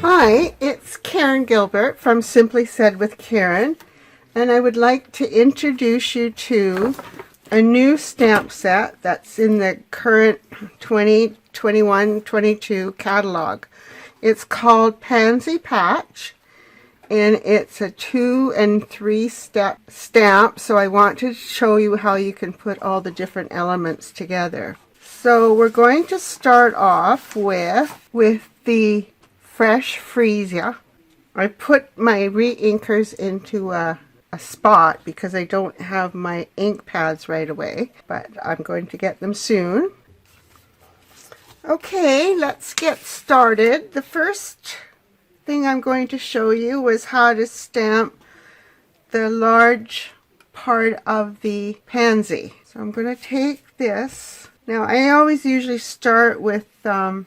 Hi, it's Karen Gilbert from Simply Said with Karen, and I would like to introduce you to a new stamp set that's in the current 2021-22 catalog. It's called Pansy Patch, and it's a 2 and 3 step stamp, so I want to show you how you can put all the different elements together. So we're going to start off with the Fresh Freesia. I put my re-inkers into a spot because I don't have my ink pads right away, but I'm going to get them soon. Okay, let's get started. The first thing I'm going to show you is how to stamp the large part of the pansy. So I'm going to take this. Now I always usually start with the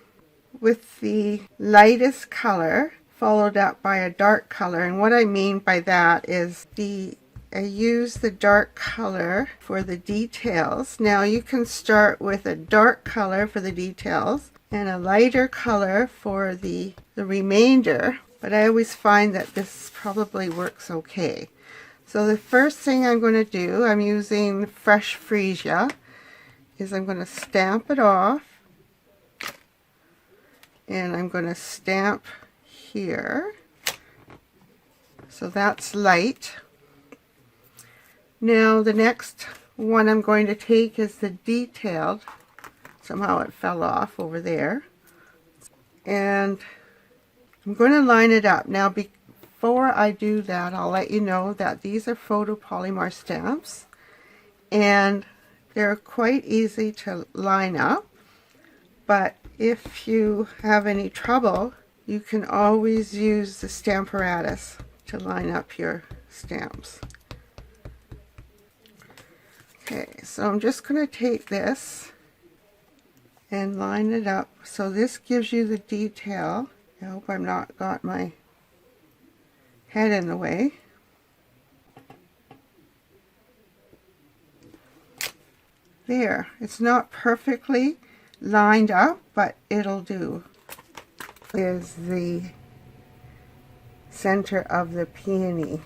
lightest color followed up by a dark color, and what I mean by that is I use the dark color for the details. Now you can start with a dark color for the details and a lighter color for the remainder, but I always find that this probably works okay. So the first thing I'm going to do, I'm using Fresh Freesia, is I'm going to stamp it off. And I'm going to stamp here. So that's light. Now the next one I'm going to take is the detailed. Somehow it fell off over there. And I'm going to line it up. Now before I do that, I'll let you know that these are photopolymer stamps. And they're quite easy to line up. But if you have any trouble, you can always use the Stamparatus to line up your stamps. Okay, so I'm just going to take this and line it up. So this gives you the detail. I hope I'm not got my head in the way. There, it's not perfectly lined up, but it'll do. Is the center of the peony,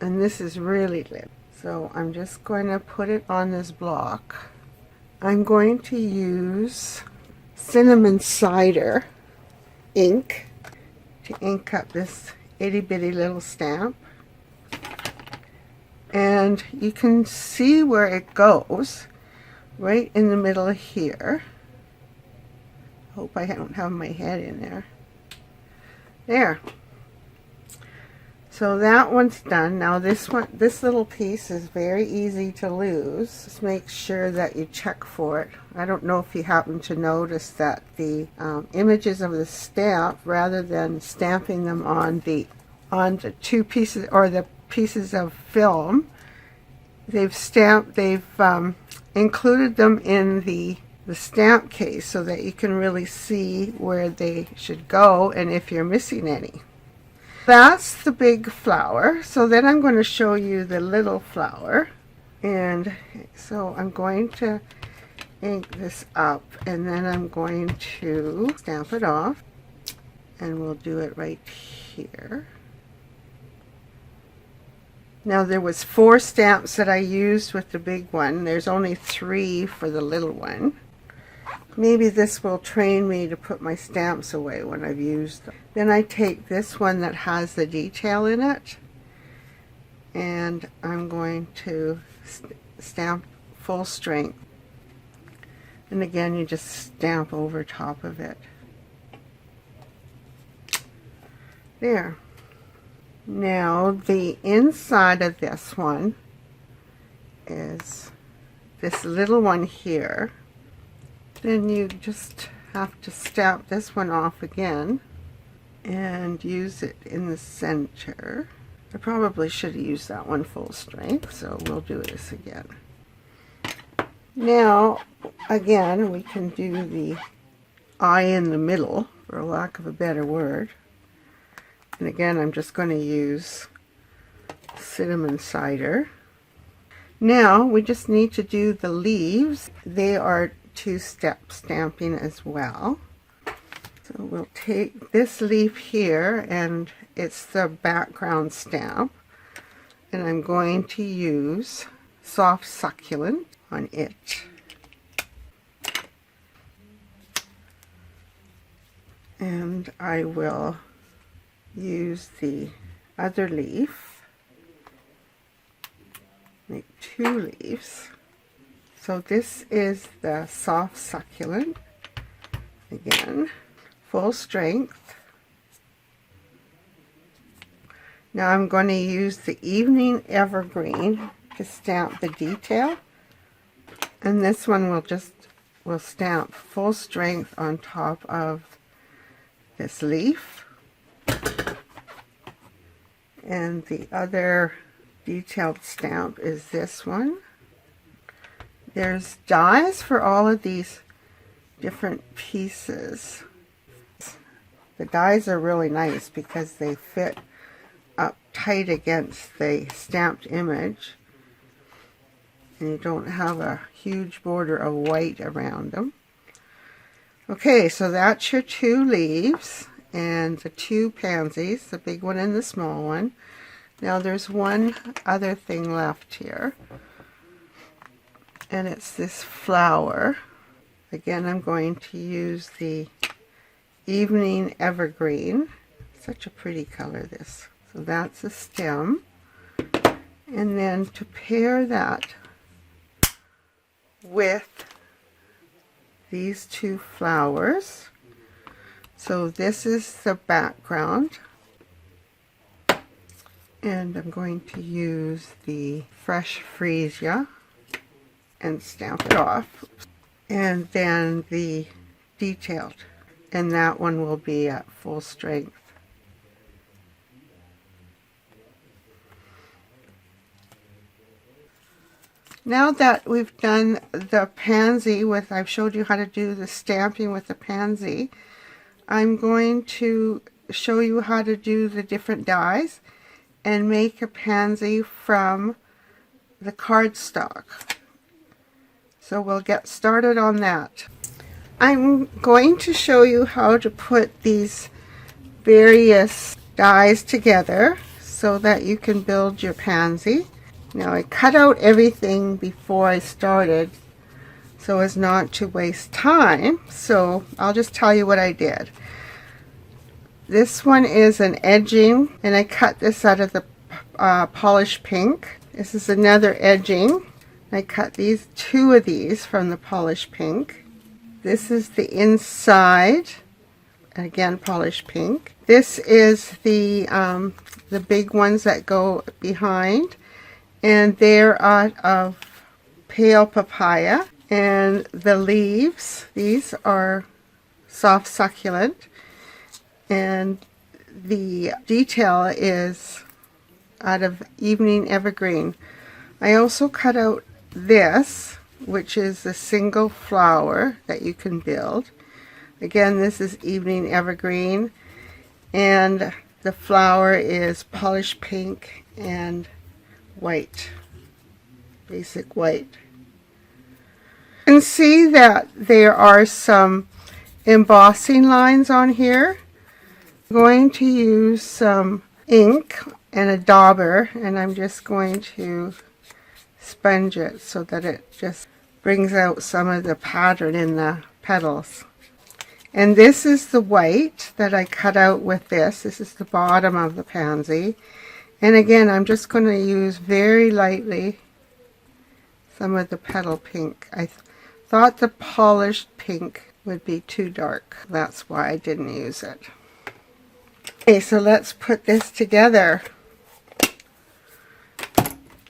and this is really lit. So I'm just going to put it on this block. I'm going to use cinnamon cider ink to ink up this itty bitty little stamp, and you can see where it goes right in the middle here. Hope I don't have my head in there. There. So that one's done. Now this little piece is very easy to lose. Just make sure that you check for it. I don't know if you happen to notice that the images of the stamp, rather than stamping them on the two pieces or the pieces of film, they've included them in the stamp case so that you can really see where they should go and if you're missing any. That's the big flower. So then I'm going to show you the little flower, and so I'm going to ink this up and then I'm going to stamp it off, and we'll do it right here. Now there was 4 stamps that I used with the big one. There's only 3 for the little one. Maybe this will train me to put my stamps away when I've used them. Then I take this one that has the detail in it, and I'm going to stamp full strength. And again, you just stamp over top of it. There. Now the inside of this one is this little one here. Then you just have to stamp this one off again and use it in the center. I probably should have used that one full strength, so we'll do this again. Now again, we can do the eye in the middle, for lack of a better word. And again, I'm just going to use cinnamon cider. Now we just need to do the leaves. They are 2-step stamping as well. So we'll take this leaf here, and it's the background stamp, and I'm going to use Soft Succulent on it. And I will use the other leaf, make 2 leaves. So this is the Soft Succulent, again, full strength. Now I'm going to use the Evening Evergreen to stamp the detail, and this one will stamp full strength on top of this leaf. And the other detailed stamp is this one. There's dies for all of these different pieces. The dies are really nice because they fit up tight against the stamped image, and you don't have a huge border of white around them. Okay, so that's your 2 leaves and the 2 pansies, the big one and the small one. Now there's one other thing left here, and it's this flower. Again, I'm going to use the Evening Evergreen. Such a pretty color, this. So that's a stem. And then to pair that with these 2 flowers. So this is the background. And I'm going to use the Fresh Freesia and stamp it off. And then the detailed. And that one will be at full strength. Now that we've done the pansy with, I've showed you how to do the stamping with the pansy, I'm going to show you how to do the different dies and make a pansy from the cardstock. So we'll get started on that. I'm going to show you how to put these various dies together so that you can build your pansy. Now I cut out everything before I started so as not to waste time, so I'll just tell you what I did. This one is an edging, and I cut this out of the polished pink. This is another edging. I cut these 2 of these from the polished pink. This is the inside, again polished pink. This is the big ones that go behind, and they're out of pale papaya. And the leaves, these are Soft Succulent, and the detail is out of Evening Evergreen. I also cut out this, which is a single flower that you can build. Again, this is Evening Evergreen, and the flower is polished pink and white, basic white. You can see that there are some embossing lines on here. I'm going to use some ink and a dauber, and I'm just going to sponge it so that it just brings out some of the pattern in the petals. And this is the white that I cut out with this. This is the bottom of the pansy. And again, I'm just going to use very lightly some of the petal pink. I thought the polished pink would be too dark. That's why I didn't use it. Okay, so let's put this together.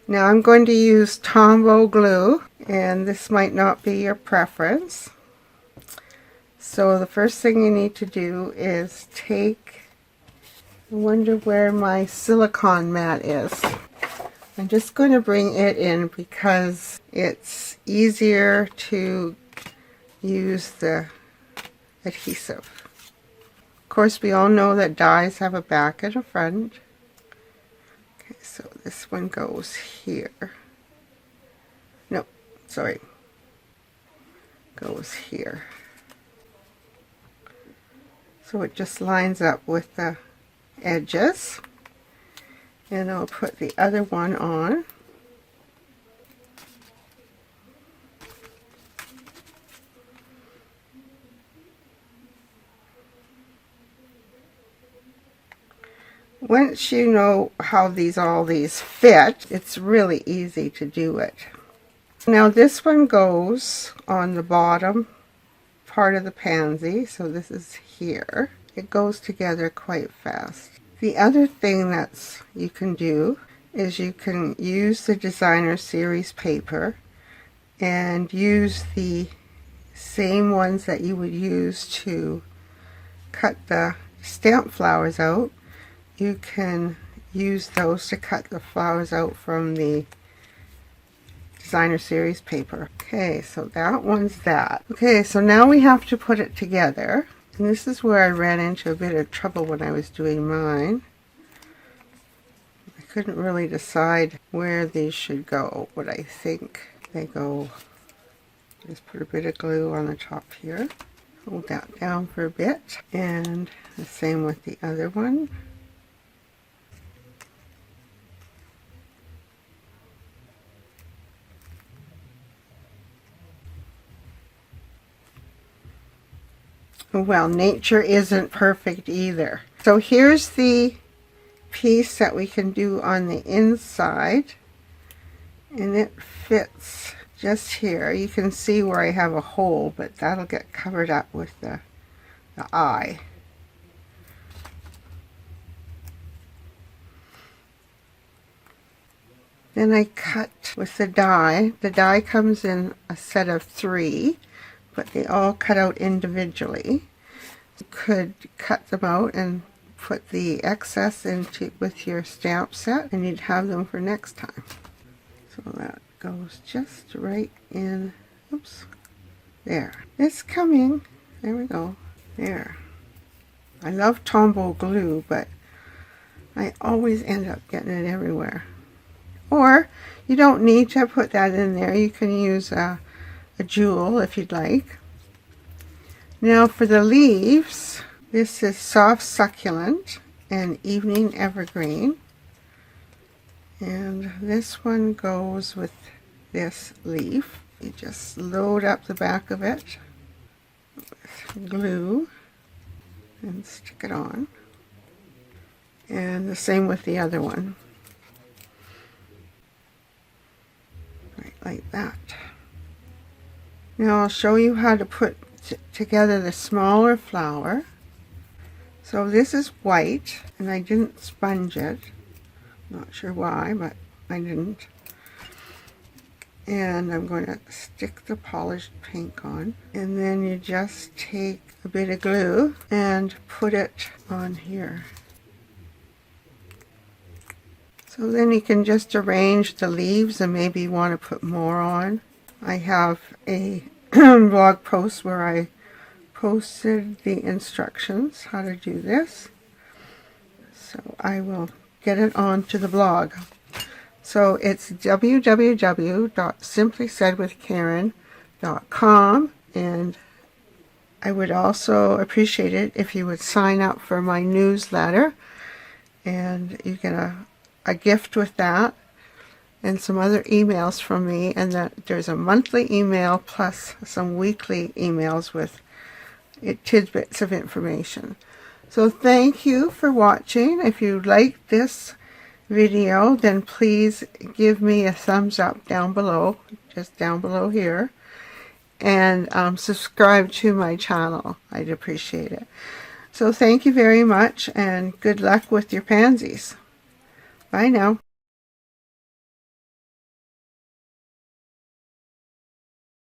Now I'm going to use Tombow glue, and this might not be your preference. So the first thing you need to do is take, I wonder where my silicone mat is. I'm just going to bring it in because it's easier to use the adhesive. Of course, we all know that dies have a back and a front. Okay, so this one goes here. No, sorry. Goes here. so it just lines up with the edges. And I'll put the other one on. Once you know how all these fit, it's really easy to do it. Now this one goes on the bottom part of the pansy, so this is here. It goes together quite fast. The other thing that you can do is you can use the designer series paper and use the same ones that you would use to cut the stamp flowers out. You can use those to cut the flowers out from the designer series paper. Okay, so that one's that. Okay, so now we have to put it together. And this is where I ran into a bit of trouble when I was doing mine. I couldn't really decide where these should go, but I think they go, just put a bit of glue on the top here. Hold that down for a bit. And the same with the other one. Well, nature isn't perfect either. So here's the piece that we can do on the inside, and it fits just here. You can see where I have a hole, but that'll get covered up with the eye. Then I cut with the die. The die comes in a set of 3. But they all cut out individually. You could cut them out and put the excess into with your stamp set, and you'd have them for next time. So that goes just right in. Oops. There. It's coming. There we go. There. I love Tombow glue, but I always end up getting it everywhere. Or you don't need to put that in there. You can use a jewel if you'd like. Now for the leaves, this is Soft Succulent and Evening Evergreen, and this one goes with this leaf. You just load up the back of it with glue and stick it on, and the same with the other one, right like that. Now I'll show you how to put together the smaller flower. So this is white, and I didn't sponge it. Not sure why, but I didn't. And I'm going to stick the polished pink on. And then you just take a bit of glue and put it on here. So then you can just arrange the leaves, and maybe you want to put more on. I have a blog post where I posted the instructions how to do this, so I will get it onto the blog. So it's www.simplysaidwithkaren.com, and I would also appreciate it if you would sign up for my newsletter, and you get a gift with that and some other emails from me, and that there's a monthly email plus some weekly emails with tidbits of information. So thank you for watching. If you like this video, then please give me a thumbs up down below, just down below here, and subscribe to my channel. I'd appreciate it. So thank you very much, and good luck with your pansies. Bye now.